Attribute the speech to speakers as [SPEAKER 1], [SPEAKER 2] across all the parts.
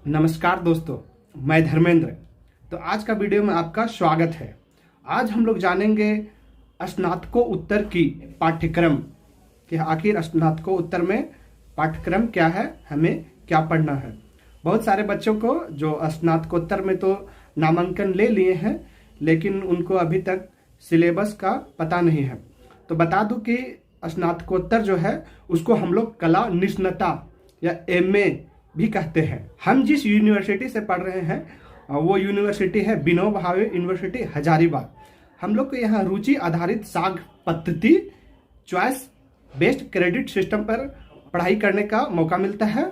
[SPEAKER 1] नमस्कार दोस्तों, मैं धर्मेंद्र। तो आज का वीडियो में आपका स्वागत है। आज हम लोग जानेंगे स्नातकोत्तर की पाठ्यक्रम कि आखिर स्नातकोत्तर में पाठ्यक्रम क्या है, हमें क्या पढ़ना है। बहुत सारे बच्चों को जो स्नातकोत्तर में तो नामांकन ले लिए हैं, लेकिन उनको अभी तक सिलेबस का पता नहीं है। तो बता दूं कि स्नातकोत्तर जो है उसको हम लोग कला निष्णता या एमए भी कहते हैं। हम जिस यूनिवर्सिटी से पढ़ रहे हैं वो यूनिवर्सिटी है विनोबा भावे यूनिवर्सिटी हजारीबाग। हम लोग को यहाँ रुचि आधारित साग पद्धति चॉइस बेस्ड क्रेडिट सिस्टम पर पढ़ाई करने का मौका मिलता है।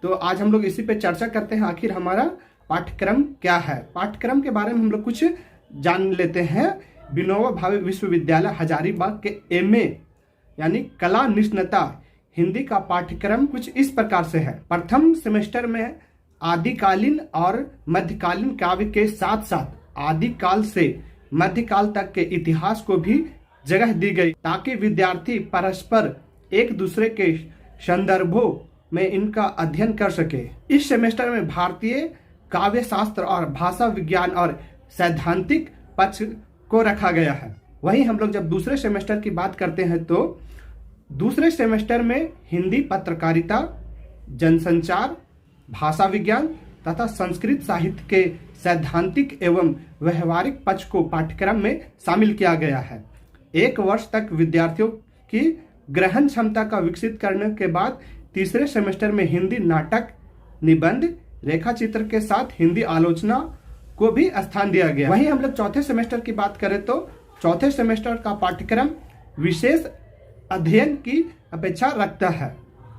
[SPEAKER 1] तो आज हम लोग इसी पे चर्चा करते हैं, आखिर हमारा पाठ्यक्रम क्या है। पाठ्यक्रम के बारे में हम लोग कुछ जान लेते हैं। विनोबा भावे विश्वविद्यालय हजारीबाग के एमए यानी कला निष्णता हिंदी का पाठ्यक्रम कुछ इस प्रकार से है। प्रथम सेमेस्टर में आदिकालीन और मध्यकालीन काव्य के साथ साथ आदिकाल से मध्यकाल तक के इतिहास को भी जगह दी गई, ताकि विद्यार्थी परस्पर एक दूसरे के संदर्भों में इनका अध्ययन कर सके। इस सेमेस्टर में भारतीय काव्य शास्त्र और भाषा विज्ञान और सैद्धांतिक पक्ष को रखा गया है। वहीं हम लोग जब दूसरे सेमेस्टर की बात करते हैं तो दूसरे सेमेस्टर में हिंदी पत्रकारिता, जनसंचार, भाषा विज्ञान तथा संस्कृत साहित्य के सैद्धांतिक एवं व्यवहारिक पक्ष को पाठ्यक्रम में शामिल किया गया है। एक वर्ष तक विद्यार्थियों की ग्रहण क्षमता का विकसित करने के बाद तीसरे सेमेस्टर में हिंदी नाटक, निबंध, रेखाचित्र के साथ हिंदी आलोचना को भी स्थान दिया गया। वहीं हम लोग चौथे सेमेस्टर की बात करें तो चौथे सेमेस्टर का पाठ्यक्रम विशेष अध्ययन की अपेक्षा रखता है।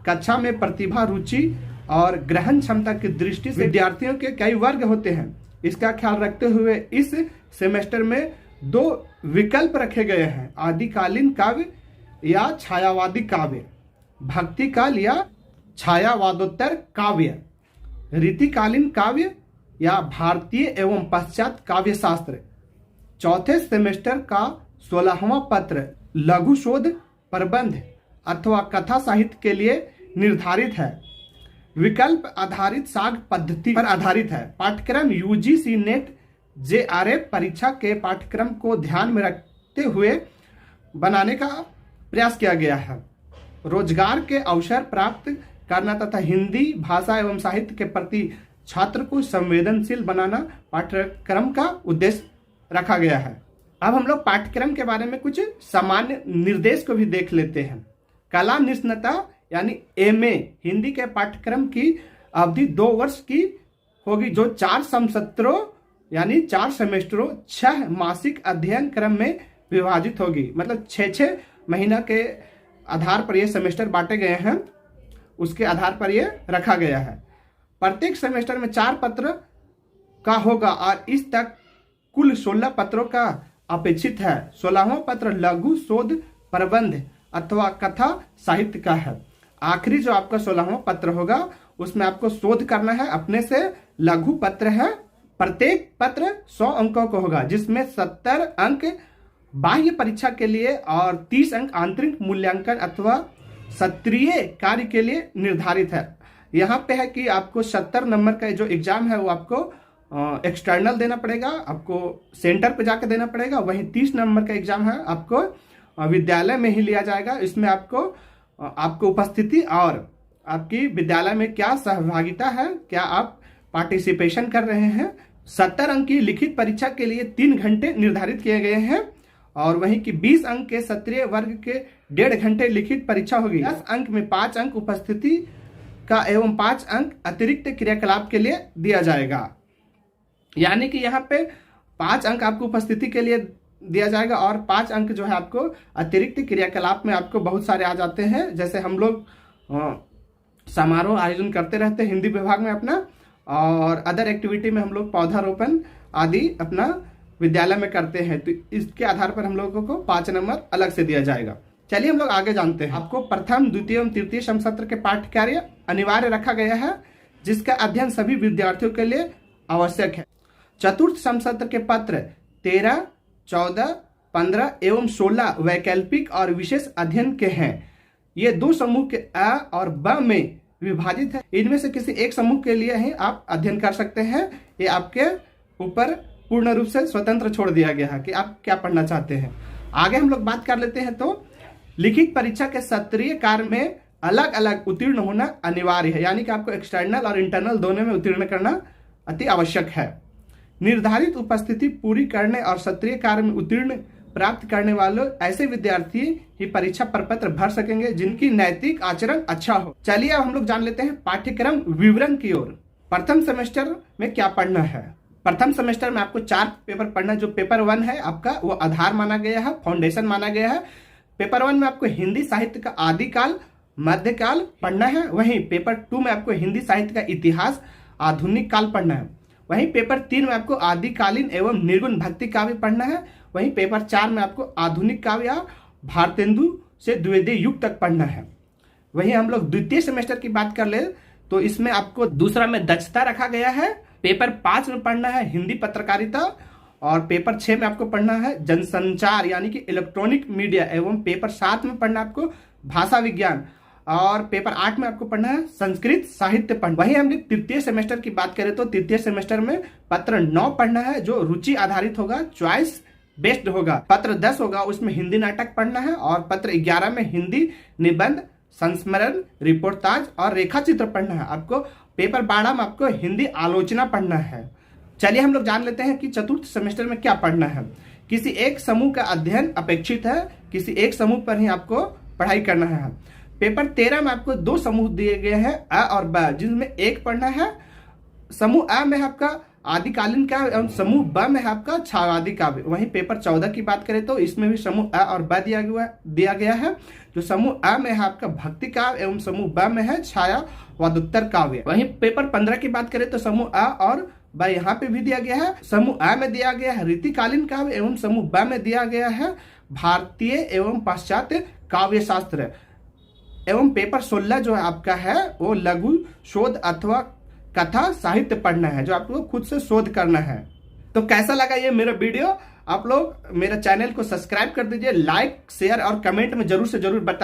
[SPEAKER 1] कक्षा में प्रतिभा, रुचि और ग्रहण क्षमता की दृष्टि से विद्यार्थियों के कई वर्ग होते हैं। इसका ख्याल रखते हुए इस सेमेस्टर में दो विकल्प रखे गए हैं: आदिकालीन काव्य या छायावादी काव्य, भक्ति काल या छायावादोत्तर काव्य, रीतिकालीन काव्य या भारतीय एवं पश्चात काव्य शास्त्र। चौथे सेमेस्टर का 16वां पत्र लघु शोध, प्रबंध अथवा कथा साहित्य के लिए निर्धारित है। विकल्प आधारित साग पद्धति पर आधारित है। पाठ्यक्रम यूजीसी नेट जेआरएफ परीक्षा के पाठ्यक्रम को ध्यान में रखते हुए बनाने का प्रयास किया गया है। रोजगार के अवसर प्राप्त करना तथा हिंदी भाषा एवं साहित्य के प्रति छात्र को संवेदनशील बनाना पाठ्यक्रम का उद्देश्य रखा गया है। अब हम लोग पाठ्यक्रम के बारे में कुछ सामान्य निर्देश को भी देख लेते हैं। कला निष्णता यानी एमए हिंदी के पाठ्यक्रम की अवधि 2 वर्ष की होगी, जो 4 समसत्रों यानी 4 सेमेस्टरों 6 मासिक अध्ययन क्रम में विभाजित होगी। मतलब 6 महीना के आधार पर यह सेमेस्टर बांटे गए हैं, उसके आधार पर यह रखा गया है। प्रत्येक सेमेस्टर में 4 पत्र का होगा और इस तक कुल 16 पत्रों का अपेक्षित है। 16वां पत्र लघु शोध, प्रबंध अथवा कथा साहित्य का है। आखिरी जो आपका 16वां पत्र होगा उसमें आपको शोध करना है अपने से। लघु पत्र है, प्रत्येक पत्र 100 अंकों का होगा, जिसमें 70 अंक बाह्य परीक्षा के लिए और 30 अंक आंतरिक मूल्यांकन अथवा सत्रीय कार्य के लिए निर्धारित है। यहाँ पे है कि आपको 70 नंबर का जो एग्जाम है वो आपको एक्सटर्नल देना पड़ेगा, आपको सेंटर पे जाकर देना पड़ेगा। वहीं 30 नंबर का एग्जाम है आपको विद्यालय में ही लिया जाएगा। इसमें आपको उपस्थिति और आपकी विद्यालय में क्या सहभागिता है, क्या आप पार्टिसिपेशन कर रहे हैं। 70 अंक की लिखित परीक्षा के लिए 3 घंटे निर्धारित किए गए हैं और वहीं की 20 अंक के सत्रीय वर्ग के 1.5 घंटे लिखित परीक्षा होगी। 10 अंक में 5 अंक उपस्थिति का एवं 5 अंक अतिरिक्त क्रियाकलाप के लिए दिया जाएगा। यानी कि यहाँ पे 5 अंक आपको उपस्थिति के लिए दिया जाएगा और 5 अंक जो है आपको अतिरिक्त क्रियाकलाप में आपको बहुत सारे आ जाते हैं। जैसे हम लोग समारोह आयोजन करते रहते हैं हिंदी विभाग में अपना, और अदर एक्टिविटी में हम लोग पौधारोपण आदि अपना विद्यालय में करते हैं। तो इसके आधार पर हम लोगों को 5 नंबर अलग से दिया जाएगा। चलिए हम लोग आगे जानते हैं। आपको प्रथम, द्वितीय एवं तृतीय समसत्र के पाठ्य कार्य अनिवार्य रखा गया है, जिसका अध्ययन सभी विद्यार्थियों के लिए आवश्यक है। चतुर्थ समसत्र के पत्र 13, 14, 15 एवं 16 वैकल्पिक और विशेष अध्ययन के हैं। ये 2 समूह के अ और ब में विभाजित है। इनमें से किसी एक समूह के लिए ही आप अध्ययन कर सकते हैं। ये आपके ऊपर पूर्ण रूप से स्वतंत्र छोड़ दिया गया है कि आप क्या पढ़ना चाहते हैं। आगे हम लोग बात कर लेते हैं। तो लिखित परीक्षा के सत्रीय कार्य में अलग अलग उत्तीर्ण होना अनिवार्य है, यानी कि आपको एक्सटर्नल और इंटरनल दोनों में उत्तीर्ण करना अति आवश्यक है। निर्धारित उपस्थिति पूरी करने और सत्रीय कार्य में उत्तीर्ण प्राप्त करने वाले ऐसे विद्यार्थी ही परीक्षा प्रपत्र भर सकेंगे जिनकी नैतिक आचरण अच्छा हो। चलिए अब हम लोग जान लेते हैं पाठ्यक्रम विवरण की ओर। प्रथम सेमेस्टर में क्या पढ़ना है। प्रथम सेमेस्टर में आपको 4 पेपर पढ़ना है। जो पेपर 1 है आपका वो आधार माना गया है, फाउंडेशन माना गया है। पेपर 1 में आपको हिंदी साहित्य का आदिकाल मध्यकाल पढ़ना है। वहीं पेपर 2 में आपको हिंदी साहित्य का इतिहास आधुनिक काल पढ़ना है। वहीं पेपर 3 में आपको आदिकालीन एवं निर्गुण भक्ति काव्य पढ़ना है। वहीं पेपर 4 में आपको आधुनिक काव्य या भारतेंदु से द्विवेदी युग तक पढ़ना है। वहीं हम लोग द्वितीय सेमेस्टर की बात कर ले तो इसमें आपको दूसरा में दक्षता रखा गया है। पेपर 5 में पढ़ना है हिंदी पत्रकारिता और पेपर 6 में आपको पढ़ना है जनसंचार यानी कि इलेक्ट्रॉनिक मीडिया एवं पेपर 7 में पढ़ना आपको भाषा विज्ञान और पेपर 8 में आपको पढ़ना है संस्कृत साहित्य पढ़ना। वहीं हम तृतीय सेमेस्टर की बात करें तो तृतीय सेमेस्टर में पत्र 9 पढ़ना है जो रुचि आधारित होगा, चॉइस बेस्ड होगा। पत्र 10 होगा उसमें हिंदी नाटक पढ़ना है और पत्र 11 में हिंदी निबंध, संस्मरण, रिपोर्टाज और रेखा चित्र पढ़ना है। आपको पेपर 12 में आपको हिंदी आलोचना पढ़ना है। चलिए हम लोग जान लेते हैं कि चतुर्थ सेमेस्टर में क्या पढ़ना है। किसी एक समूह का अध्ययन अपेक्षित है, किसी एक समूह पर ही आपको पढ़ाई करना है। पेपर 13 में आपको 2 समूह दिए गए हैं अ और ब, जिसमें एक पढ़ना है। समूह अ में आपका आदिकालीन काव्य एवं समूह ब में आपका छायावादी काव्य। वहीं पेपर 14 की बात करें तो इसमें भी समूह अ और ब दिया गया है। जो समूह अ में है आपका भक्ति काव्य एवं समूह ब में है छायावादोत्तर काव्य। वहीं पेपर 15 की बात करें तो समूह अ और ब यहाँ पे भी दिया गया है। समूह अ में दिया गया है रीतिकालीन काव्य एवं समूह ब में दिया गया है भारतीय एवं पाश्चात्य काव्य शास्त्र। एवं पेपर 16 जो है आपका है वो लघु शोध अथवा कथा साहित्य पढ़ना है, जो आपको खुद से शोध करना है। तो कैसा लगा ये मेरा वीडियो? आप लोग मेरा चैनल को सब्सक्राइब कर दीजिए, लाइक शेयर और कमेंट में जरूर से जरूर बता